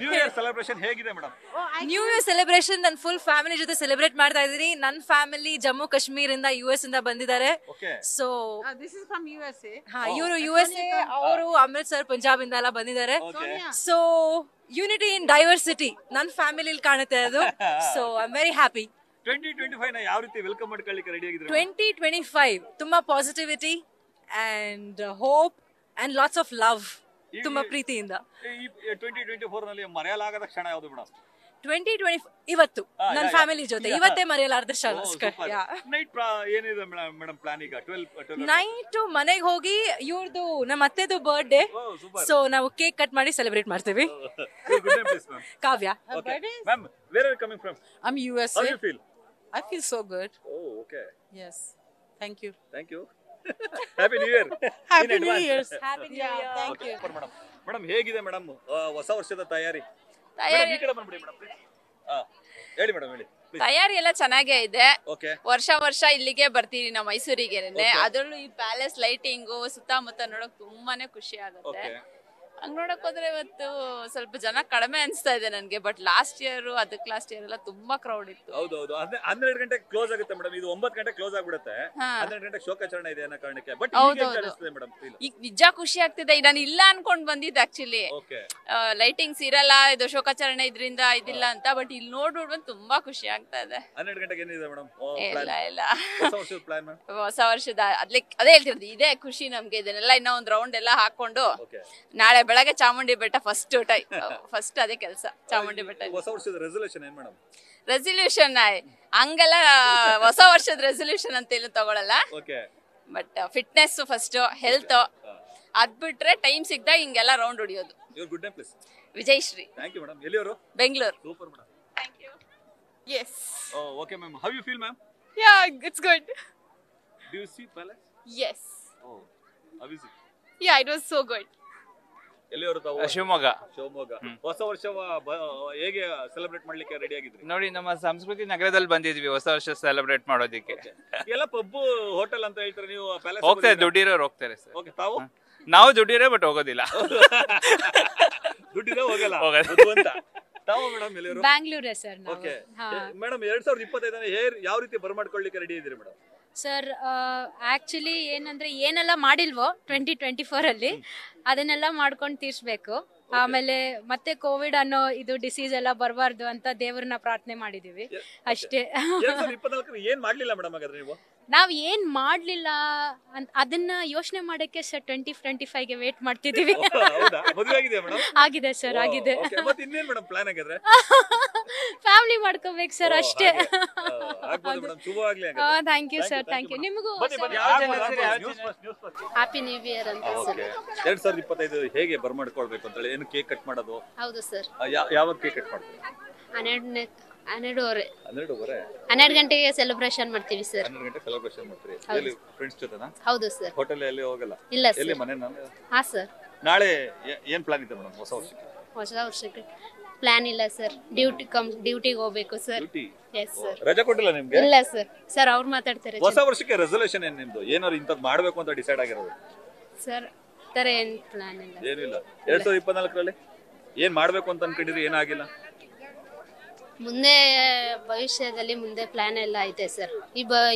New year celebration ಹೇಗಿದೆ madam? New year celebration ನನ್ನ full family ಜೊತೆ ಸೆಲೆಬ್ರೇಟ್ ಮಾಡ್ತಾ ಇದ್ದೀನಿ. ನನ್ನ ಫ್ಯಾಮಿಲಿ ಜಮ್ಮು ಕಾಶ್ಮೀರ್ ಇಂದ US ಇಂದ ಬಂದಿದ್ದಾರೆ. So this is from USA. ಇವರು USA, ಅವರು ಅಮೃತ್ಸರ್ ಪಂಜಾಬ್ ಇಂದ ಎಲ್ಲ ಬಂದಿದ್ದಾರೆ. ಸೊ ಯೂನಿಟಿ ಇನ್ ಡೈವರ್ಸಿಟಿ ನನ್ನ ಫ್ಯಾಮಿಲಿ ಕಾಣುತ್ತೆ ಅದು. So I am very happy. 2025 ನ ಯಾವ ರೀತಿ ವೆಲ್ಕಮ್ ಮಾಡ್ಕೊಳ್ಳಿಕ್ಕೆ ರೆಡಿ ಆಗಿದ್ದೀರಾ? 2025 ತುಂಬಾ positivity and hope and lots of love, ತುಂಬಾ ಪ್ರೀತಿಯಿಂದ. 2024 ನಲ್ಲಿ ಮರೆಯಲಾಗದ ಕ್ಷಣ ಯಾವುದು ಮೇಡಮ್? 2020 ಇವತ್ತು ನನ್ನ ಫ್ಯಾಮಿಲಿ ಜೊತೆ ಇವತ್ತೇ ಮರೆಯಲಾರ್ದ ಕ್ಷಣ. ನೈಟ್ ಏನಿದೆ ಮೇಡಮ್ ಪ್ಲಾನ್ ಈಗ? 12 ನೈಟ್ ಮನೆಗೆ ಹೋಗಿ ಇವ್ರದ್ದು ನಮ್ಮ ಅತ್ತೆದು ಬರ್ತ್ಡೇ, ಸೊ ನಾವು ಕೇಕ್ ಕಟ್ ಮಾಡಿ ಸೆಲೆಬ್ರೇಟ್ ಮಾಡ್ತೀವಿ. Kavya. Ma'am, where are you coming from? I'm USA. How do you feel? I feel so good. Oh, okay. Yes. Thank you. Thank you. Happy New Year. Happy New Year. Happy New Year. Thank you. Madam ಹೇಗಿದೆ madam ಹೊಸ ವರ್ಷದ ತಯಾರಿ? ಈ ಕಡೆ ಬಂದ್ಬಿಡಿ madam please. ಹೇಳಿ madam, ಹೇಳಿ. ತಯಾರಿ ಎಲ್ಲ ಚೆನ್ನಾಗೇ ಇದೆ. ಓಕೆ. ವರ್ಷ ಇಲ್ಲಿಗೆ ಬರ್ತೀವಿ ನಾವು ಮೈಸೂರಿಗೆನೆ. ಅದರಲ್ಲೂ ಈ ಪ್ಯಾಲೇಸ್ ಲೈಟಿಂಗು ಸುತ್ತಮುತ್ತ ನೋಡಕ್ ತುಂಬಾನೇ ಖುಷಿ ಆಗುತ್ತೆ. ಹಂಗ್ ನೋಡಕ್ ಹೋದ್ರೆ ಇವತ್ತು ಸ್ವಲ್ಪ ಜನ ಕಡಿಮೆ ಅನ್ಸ್ತಾ ಇದೆ ನನ್ಗೆ. ಬಟ್ ಲಾಸ್ಟ್ ಇಯರ್ ಎಲ್ಲ ತುಂಬಾ ಕ್ರೌಡ್ ಇತ್ತು. ಹೌದೌದು. 12 ಗಂಟೆಗೆ ಕ್ಲೋಸ್ ಆಗುತ್ತೆ ಮೇಡಮ್. ಇದು 9 ಗಂಟೆಗೆ ಕ್ಲೋಸ್ ಆಗ್ಬಿಡುತ್ತೆ. 12 ಗಂಟೆಗೆ ಶೋಕಾಚರಣೆ ಇದೆ ಅನ್ನೋ ಕಾರಣಕ್ಕೆ. ಬಟ್ ಈಗ ನಿಜ ಖುಷಿ ಆಗ್ತಿದೆ. ನಾನು ಇಲ್ಲ ಅನ್ಕೊಂಡ್ ಬಂದಿದ್ದೆ ಆಕ್ಚುಲಿ. ಲೈಟಿಂಗ್ಸ್ ಇರಲ್ಲ, ಇದು ಶೋಕಾಚರಣೆ ಇದ್ರಿಂದ ಇದಿಲ್ಲ ಅಂತ. ಬಟ್ ಇಲ್ಲಿ ನೋಡ್ಬಿಟ್ಟು ತುಂಬಾ ಖುಷಿ ಆಗ್ತಾ ಇದೆ. 12 ಗಂಟೆಗೆ ಏನಿದೆ ಮೇಡಮ್? ಇಲ್ಲ ಹೊಸ ವರ್ಷದ ಪ್ಲಾನ್ ಮೇಡಮ್? ಹೊಸ ವರ್ಷದ ಅದೇ ಹೇಳ್ತಿರೋದು, ಇದೇ ಖುಷಿ ನಮ್ಗೆ. ಇದನ್ನೆಲ್ಲ ಇನ್ನೂ ಒಂದ್ ರೌಂಡ್ ಎಲ್ಲ ಹಾಕೊಂಡು ನಾಳೆ ಬೆಳಗ್ಗೆ ಚಾಮುಂಡಿ ಬೆಟ್ಟ ಫಸ್ಟ್ ಅದೇ ಕೆಲಸ. ಚಾಮುಂಡಿ ಬೆಟ್ಟ. ಹೊಸ ವರ್ಷದ ರೆಸಲ್ಯೂಷನ್ ಏನ್ ಮೇಡಮ್? ರೆಸಲ್ಯೂಷನ್ ಹಂಗೆಲ್ಲ ಹೊಸ ವರ್ಷದ ರೆಸಲ್ಯೂಷನ್ ಅಂತ ಏನು ತಗೊಳಲ್ಲ. ಬಟ್ ಫಿಟ್ನೆಸ್ ಫಸ್ಟ್, ಹೆಲ್ತ್, ಅದ್ ಬಿಟ್ರೆ ಟೈಮ್ ಸಿಗ್ದಾಗ ಹಿಂಗೆಲ್ಲ ರೌಂಡ್ ಹೊಡಿಯೋದು. Good name please? Vijayashree. Thank you madam. ಎಲ್ಲಿಯವರು? Bengaluru. Super madam. Thank you. Yes. Oh, okay ma'am. How you feel ma'am? Yeah, it's good. Do you see palace? Yes. Oh, how is it? Yeah, it was so good. ಎಲ್ಲಿಯವರು ತಾವು? ಶಿವಮೊಗ್ಗ. ಹೊಸ ವರ್ಷ ಹೇಗೆ celebrate ಮಾಡ್ಲಿಕ್ಕೆ ready ಆಗಿದ್ರಿ? ನೋಡಿ, ನಮ್ಮ ಸಂಸ್ಕೃತಿ ನಗರದಲ್ಲಿ ಬಂದಿದ್ವಿ ಹೊಸ ವರ್ಷ ಸೆಲೆಬ್ರೇಟ್ ಮಾಡೋದಕ್ಕೆ. ಎಲ್ಲ ಪಬ್ ಹೋಟೆಲ್ ಅಂತ ಹೇಳ್ತಾರೆ, ನೀವು ಪ್ಯಾಲೇಸ್ ಹೋಗ್ತಾರೆ, ದುಡ್ಡಿರೋರು ಹೋಗ್ತಾರೆ ಸರ್. ಓಕೆ. ತಾವು? ನಾವು ದುಡ್ಡಿರೋ ಬಟ್ ಹೋಗೋದಿಲ್ಲ. ದುಡ್ಡಿರೋ ಹೋಗಲ್ಲ ಅಂತ. ತಾವು ಮೇಡಮ್ ಎಲ್ಲಿಯವರು? ಬ್ಯಾಂಗ್ಳೂರೇ ಸರ್. ಓಕೆ ಮೇಡಮ್, 2025 ಯಾವ ರೀತಿ ಬರಮಾಡ್ಕೊಳ್ಳಿಕ್ಕೆ ರೆಡಿ ಇದ್ದೀರಿ ಮೇಡಮ್? ಸರ್ ಆಕ್ಚುಲಿ ಏನಂದ್ರೆ ಏನೆಲ್ಲ ಮಾಡಿಲ್ವೋ 2024 ಅಲ್ಲಿ ಅದನ್ನೆಲ್ಲ ಮಾಡ್ಕೊಂಡು ತೀರ್ಸ್ಬೇಕು. ಆಮೇಲೆ ಮತ್ತೆ ಕೋವಿಡ್ ಅನ್ನೋ ಇದು ಡಿಸೀಸ್ ಎಲ್ಲ ಬರಬಾರ್ದು ಅಂತ ದೇವ್ರನ್ನ ಪ್ರಾರ್ಥನೆ ಮಾಡಿದೀವಿ ಅಷ್ಟೇ. 2024 ಏನ್ ಮಾಡ್ಲಿಲ್ಲ ಮೇಡಮ್ ಹಾಗಾದ್ರೆ ನೀವು? ನಾವ್ ಏನ್ ಮಾಡ್ಲಿಲ್ಲ ಅದನ್ನ ಯೋಚನೆ ಮಾಡಕ್ಕೆ ಸರ್ 2025ಗೆ ವೇಟ್ ಮಾಡ್ತಿದೀವಿ. ಆಗಿದೆ ಸರ್, ಆಗಿದೆ. ಫ್ಯಾಮಿಲಿ ಮಾಡ್ಕೋಬೇಕು ಸರ್ ಅಷ್ಟೇ. Thank you sir, thank you. ನಿಮಗೂ ಹ್ಯಾಪಿ ನ್ಯೂ ಇಯರ್ ಅಂತ ಸರ್. 2025 ಹೇಗೆ ಬರ್ಮಾಡ್ಕೊಳ್ಬೇಕು ಅಂತ ಹೇಳಿ ಏನು ಕೇಕ್ ಕಟ್ ಮಾಡೋದು? ಹೌದು ಸರ್. ಯಾವಾಗ ಕೇಕ್ ಕಟ್ ಮಾಡ್ತೀವಿ? 12 ಗಂಟೆಗೆ ಸೆಲೆಬ್ರೇಷನ್ ಮಾಡ್ತೀವಿ ಸರ್. 12 ಗಂಟೆ ಸೆಲೆಬ್ರೇಷನ್ ಮಾಡ್ತೀರಿ? ಎಲ್ಲಿ ಫ್ರೆಂಡ್ಸ್ ಜೊತೆನಾ? ಹೌದು ಸರ್. ಹೋಟೆಲ್ ಎಲ್ಲಿ ಹೋಗಲ್ಲ? ಇಲ್ಲ ಸರ್. ಎಲ್ಲಿ ಮನೆನಾ? ಹಾ ಸರ್. ನಾಳೆ ಏನ್ ಪ್ಲಾನ್ ಇದೆ ಮೇಡಮ್ ಹೊಸ ವರ್ಷಕ್ಕೆ? ಹೊಸ ವರ್ಷಕ್ಕೆ ಪ್ಲಾನ್ ಇಲ್ಲ ಸರ್. ಡ್ಯೂಟಿಗೆ ಹೋಗ್ಬೇಕು ಸರ್. Yes sir. ರಜೆ ಕೊಟ್ಟಿಲ್ಲ ನಿಮ್ಗೆ? ಇಲ್ಲ ಸರ್. ಸರ್ ಅವ್ರು ಮಾತಾಡ್ತಾರೆ. ಹೊಸ ವರ್ಷಕ್ಕೆ ರೆಸಲ್ಯೂಷನ್ ಏನ್ ನಿಮ್ದು? ಏನಾದ್ರು ಇಂತದ್ದು ಮಾಡ್ಬೇಕು ಅಂತ ಡಿಸೈಡ್ ಆಗಿರೋದು? ಸರ್ ತರ ಏನ್ ಪ್ಲಾನ್ ಇಲ್ಲ. ಏನಿಲ್ಲ. 2024ರಲ್ಲಿ ಏನ್ ಮಾಡ್ಬೇಕು ಅಂತ ಅನ್ಕೊಂಡಿದ್ರಿ? ಏನಾಗಿಲ್ಲ? ಮುಂದೆ ಭವಿಷ್ಯದಲ್ಲಿ ಮುಂದೆ ಪ್ಲಾನ್ ಎಲ್ಲ ಐತೆ ಸರ್.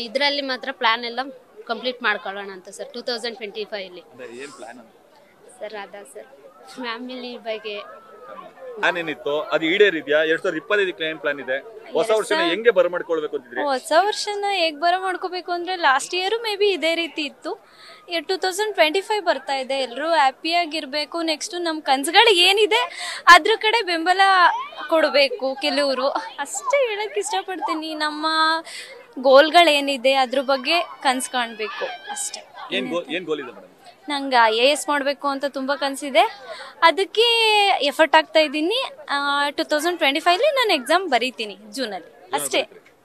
ಇದ್ರಲ್ಲಿ ಮಾತ್ರ ಪ್ಲಾನ್ ಎಲ್ಲ ಕಂಪ್ಲೀಟ್ ಮಾಡ್ಕೊಳ್ಳೋಣ ಅಂತ ಸರ್ 2025 ಅಲ್ಲಿ. ಏನ್ ಪ್ಲಾನ್ ಅಂತ ಸರ್? ಅದ ಸರ್ ಫ್ಯಾಮಿಲಿ ಬಗ್ಗೆ ಪ್ಲಾನ್ ಏನಿತ್ತು ಅದು ಈಡೇರಿದ್ಯಾ? 2025ಕ್ಕೆ ಏನ್ ಪ್ಲಾನ್ ಇದೆ? ಹೊಸ ವರ್ಷನ ಹೆಂಗೆ ಬರಮಾಡ್ಕೊಳ್ಬೇಕು ಅಂತಿದ್ರಿ? ಹೊಸ ವರ್ಷನ ಹೇಗ್ ಬರಮಾಡ್ಕೋಬೇಕು ಅಂದ್ರೆ ಲಾಸ್ಟ್ ಇಯರ್ ಮೇ ಬಿ ಇದೇ ರೀತಿ ಇತ್ತು. 2025 ಬರ್ತಾ ಇದೆ. ಎಲ್ಲರೂ ಹ್ಯಾಪಿಯಾಗಿರ್ಬೇಕು. ನೆಕ್ಸ್ಟ್ ನಮ್ಮ ಕನ್ಸುಗಳಿಗೆ ಏನಿದೆ ಅದ್ರ ಕಡೆ ಬೆಂಬಲ ಕೊಡಬೇಕು ಕೆಲವರು, ಅಷ್ಟೇ ಹೇಳಕ್ ಇಷ್ಟಪಡ್ತೀನಿ. ನಮ್ಮ ಗೋಲ್ಗಳೇನಿದೆ ಅದ್ರ ಬಗ್ಗೆ ಕನ್ಸು ಕಾಣಬೇಕು ಅಷ್ಟೇ. ನಂಗೆ IAS ಮಾಡಬೇಕು ಅಂತ ತುಂಬ ಕನಸಿದೆ. ಅದಕ್ಕೆ ಎಫರ್ಟ್ ಆಗ್ತಾ ಇದ್ದೀನಿ. 2025 ನಾನು ಎಕ್ಸಾಮ್ ಬರೀತೀನಿ ಜೂನಲ್ಲಿ ಅಷ್ಟೇ.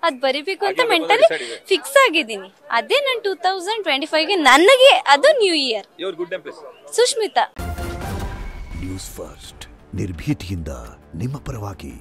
ಅದು ಬರಿಬೇಕು ಅಂತ ಮೆಂಟಲಿ ಫಿಕ್ಸ್ ಆಗಿದ್ದೀನಿ. ಅದೇ ನಾನು 2025ಗೆ ನನಗೆ ಅದು new year. Sushmita. News first ನಿರ್ಭೀತಿಯಿಂದ ನಿಮ್ಮ ಪರವಾಗಿ.